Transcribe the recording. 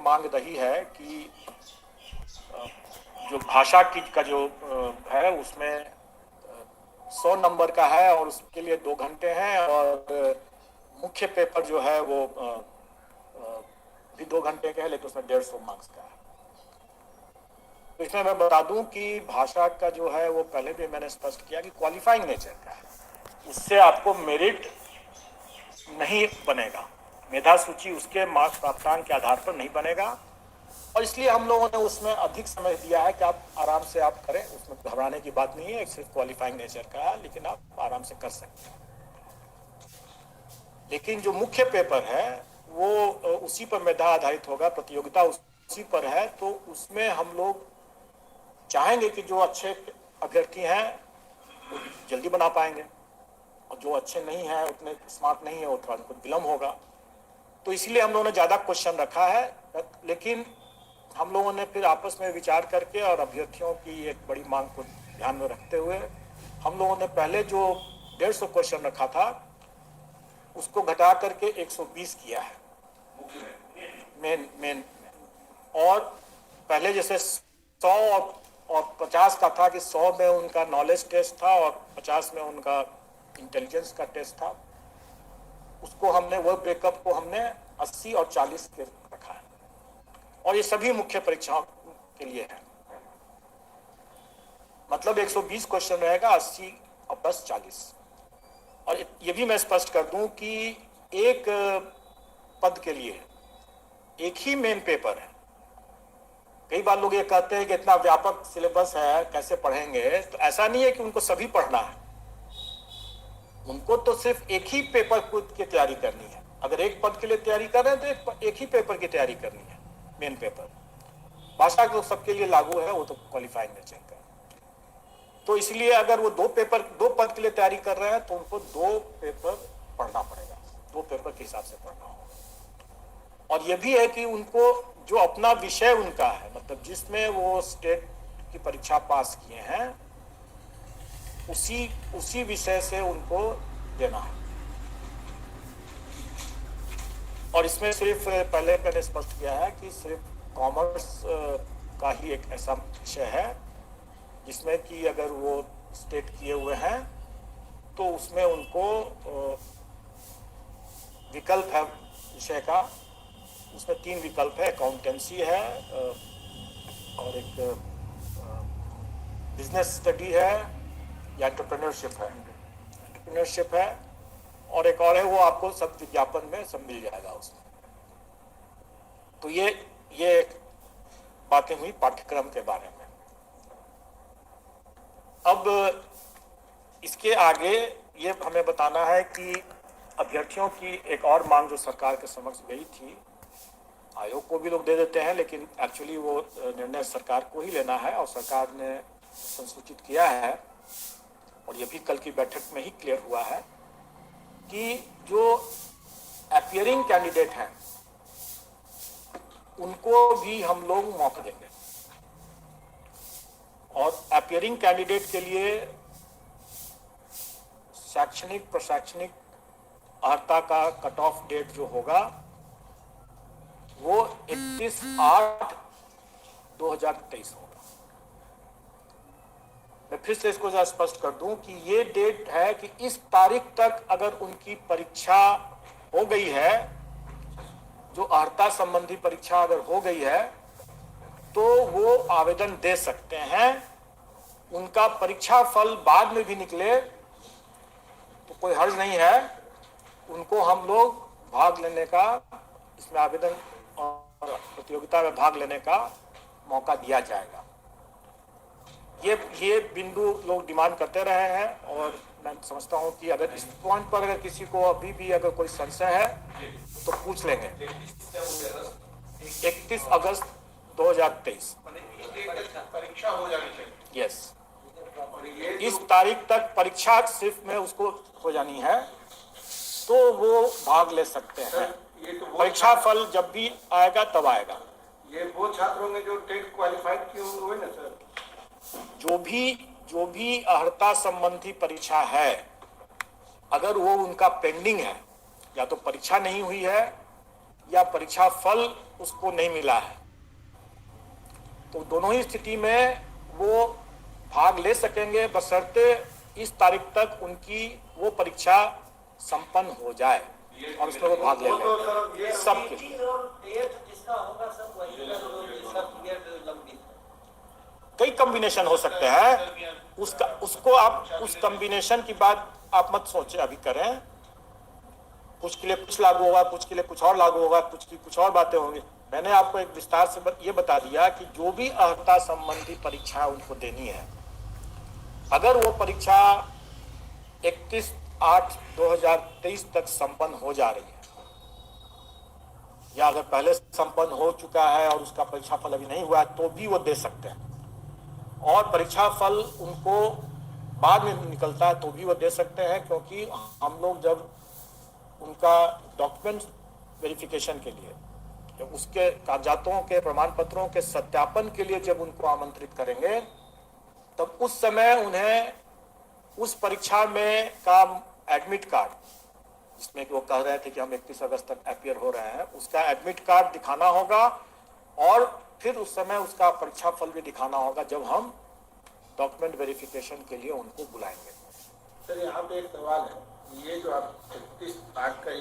मांग रही है कि जो भाषा की का जो है उसमें 100 नंबर का है और उसके लिए 2 घंटे हैं, और मुख्य पेपर जो है वो भी 2 घंटे का है, लेकिन उसमें 150 मार्क्स का है। तो इसमें मैं बता दूं कि भाषा का जो है वो पहले भी मैंने स्पष्ट किया कि क्वालिफाइंग नेचर का है, इससे आपको मेरिट नहीं बनेगा, मेधा सूची उसके मार्क्स प्राप्तांक के आधार पर नहीं बनेगा, और इसलिए हम लोगों ने उसमें अधिक समय दिया है कि आप आराम से आप करें, उसमें घबराने की बात नहीं है, सिर्फ क्वालिफाइंग नेचर का है, लेकिन आप आराम से कर सकते हैं। लेकिन जो मुख्य पेपर है वो उसी पर मेधा आधारित होगा, प्रतियोगिता उसी पर है, तो उसमें हम लोग चाहेंगे कि जो अच्छे अभ्यर्थी हैं वो जल्दी बना पाएंगे, और जो अच्छे नहीं हैं, उतने स्मार्ट नहीं है, वो थोड़ा उनको विलम्ब होगा। तो इसलिए हम लोगों ने ज़्यादा क्वेश्चन रखा है, लेकिन हम लोगों ने फिर आपस में विचार करके और अभ्यर्थियों की एक बड़ी मांग को ध्यान में रखते हुए हम लोगों ने पहले जो 150 क्वेश्चन रखा था उसको घटा करके 120 किया है मेन। और पहले जैसे 100 और 50 का था कि 100 में उनका नॉलेज टेस्ट था और 50 में उनका इंटेलिजेंस का टेस्ट था, उसको हमने वो ब्रेकअप को हमने 80 और 40 के रखा है, और ये सभी मुख्य परीक्षाओं के लिए है। मतलब 120 क्वेश्चन रहेगा, 80 और प्लस 40। और ये भी मैं स्पष्ट कर दूं कि एक पद के लिए एक ही मेन पेपर है। कई बार लोग ये कहते हैं कि इतना व्यापक सिलेबस है कैसे पढ़ेंगे, तो ऐसा नहीं है कि उनको सभी पढ़ना है, उनको तो सिर्फ एक ही पेपर की तैयारी करनी है। अगर एक पद के लिए तैयारी कर रहे हैं तो एक ही पेपर की तैयारी करनी है, मेन पेपर। भाषा तो सबके लिए लागू है, वो तो क्वालिफाइंग नेचर का। तो इसलिए अगर वो दो पद के लिए तैयारी कर रहे हैं तो उनको 2 पेपर पढ़ना पड़ेगा, 2 पेपर के हिसाब से पढ़ना होगा। और ये भी है कि उनको जो अपना विषय उनका है, मतलब जिसमें वो स्टेट की परीक्षा पास किए हैं, उसी विषय से उनको देना है। और इसमें सिर्फ पहले मैंने स्पष्ट किया है कि सिर्फ कॉमर्स का ही एक ऐसा विषय है जिसमें कि अगर वो स्टेट किए हुए हैं तो उसमें उनको विकल्प है विषय का, उसमें 3 विकल्प है, अकाउंटेंसी है और एक बिजनेस स्टडी है या एंटरप्रेन्योरशिप है, और एक और है, वो आपको सब विज्ञापन में सब मिल जाएगा उसमें। तो ये बातें हुई पाठ्यक्रम के बारे में। अब इसके आगे ये हमें बताना है कि अभ्यर्थियों की एक और मांग जो सरकार के समक्ष गई थी, आयोग को भी लोग दे देते हैं, लेकिन एक्चुअली वो निर्णय सरकार को ही लेना है, और सरकार ने संसूचित किया है, और ये भी कल की बैठक में ही क्लियर हुआ है कि जो अपीयरिंग कैंडिडेट हैं उनको भी हम लोग मौका देंगे। और अपीयरिंग कैंडिडेट के लिए शैक्षणिक प्रशैक्षणिक अर्हता का कट ऑफ डेट जो होगा वो 31/8/2023 होगा। मैं फिर से इसको स्पष्ट कर दूं कि ये डेट है कि इस तारीख तक अगर उनकी परीक्षा हो गई है, जो अर्हता संबंधी परीक्षा अगर हो गई है, तो वो आवेदन दे सकते हैं। उनका परीक्षा फल बाद में भी निकले तो कोई हर्ज नहीं है, उनको हम लोग भाग लेने का, इसमें आवेदन और प्रतियोगिता में भाग लेने का मौका दिया जाएगा। ये बिंदु लोग डिमांड करते रहे हैं, और मैं समझता हूं कि अगर इस पॉइंट पर अगर किसी को अभी भी अगर कोई संशय है तो पूछ लेंगे। 31 अगस्त 2023 परीक्षा हो जानी चाहिए। यस, इस तारीख तक परीक्षा सिर्फ में उसको हो जानी है, तो वो भाग ले सकते हैं। परीक्षा फल जब भी आएगा तब आएगा। ये वो छात्र होंगे जो टेट क्वालिफाइड किए हुए ना सर? जो भी अर्हता संबंधी परीक्षा है, अगर वो उनका पेंडिंग है, या तो परीक्षा नहीं हुई है या परीक्षा फल उसको नहीं मिला है, तो दोनों ही स्थिति में वो भाग ले सकेंगे, बशर्ते इस तारीख तक उनकी वो परीक्षा संपन्न हो जाए और उसमें वो भाग ले वो तो लें। सर ये सबके 18 और 8 जिसका होगा सब वही का जो सब पीरियड लंबित है। कई कॉम्बिनेशन हो सकते हैं, उसको आप उस कॉम्बिनेशन की बात आप मत सोचे, अभी करें। कुछ के लिए कुछ लागू होगा, कुछ के लिए कुछ और लागू होगा, कुछ की कुछ और बातें होंगी। मैंने आपको एक विस्तार से ये बता दिया कि जो भी अर्हता संबंधी परीक्षा उनको देनी है, अगर वो परीक्षा 31/8/2023 तक संपन्न हो जा रही है, या अगर पहले संपन्न हो चुका है और उसका परीक्षा फल अभी नहीं हुआ है, तो भी वो दे सकते हैं। और परीक्षा फल उनको बाद में निकलता है तो भी वो दे सकते हैं, क्योंकि हम लोग जब उनका डॉक्यूमेंट वेरिफिकेशन के लिए, जब उसके कागजातों के प्रमाण पत्रों के सत्यापन के लिए जब उनको आमंत्रित करेंगे, तब उस समय उन्हें उस परीक्षा में का एडमिट कार्ड, जिसमें कि वो कह रहे थे कि हम 31 अगस्त तक अपीयर हो रहे हैं, उसका एडमिट कार्ड दिखाना होगा और फिर उस समय उसका परीक्षा फल भी दिखाना होगा, जब हम डॉक्यूमेंट वेरिफिकेशन के लिए उनको बुलाएंगे। सर यहाँ पे एक सवाल है, ये जो आप 31 आठ का ये